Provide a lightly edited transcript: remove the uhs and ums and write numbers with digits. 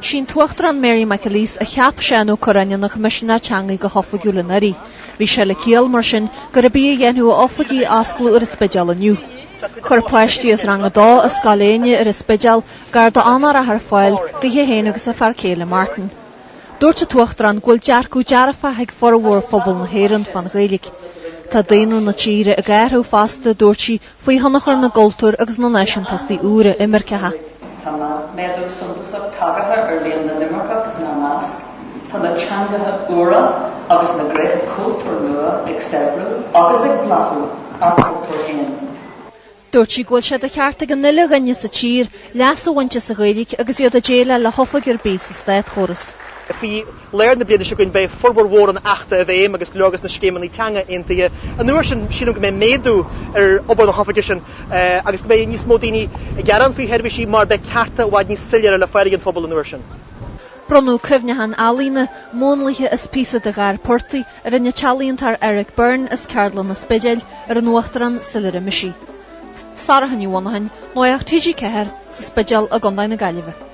Sin tuachtran Mary McAleese a cheap seanú coranneach meisina teangaí go hofagiúlanarí. Bhí se le céal mar sin gur a bí dhéanú ofaigí asclú ar ysbeideal aniu. Chur páistí is rang dá a scaléine ar ysbeideal gar do anar a haar fáil go héhéin agus a Farcéile Martin. Dúirt a tuachtran ghfuil dearcú dearafa ag forhór phobal na héireann fan Ghaeilge. Tá daonú na tíre a gaiirthú fasta dúirtí faoi honachar na gultúr agus na náisiúntaachtaí úra imircetha. Tá méadú suntasach tagatha ar líon na Limerickach na Nasc. Tá na teangatha úra agus na gréith cultúr nua ag Sebrú agus ag Blathú ar cultúr féin. Dúirtí ghfuil sé de cheart ag an nile ghine sa tír, leas a bhainte sa Ghaeilge agus iad a déile le hofaig ar bís sa Stáit Chóras. Fi leir na bliana siúin bei forbar an achta a bhéim agus legus na scéman í teanga intaí an nuair sin go mé méadú ar obair na hofaige sin agus go mé níos mó daoine gearan faoi heirbhí mar be cearta bhaid níos sillar le fáir an phobal an nuair sin. Bronú cymnehan alína mónlaithe is písa de gair portaí ar an tealaíontar Eric Byrne is Cairlan na Spidéil ar an nuachtaran sillar a misí. Sarahan i bhanahan, nóach tíidí ceithir sa Spidéil a Gondainn na Gaillimhe.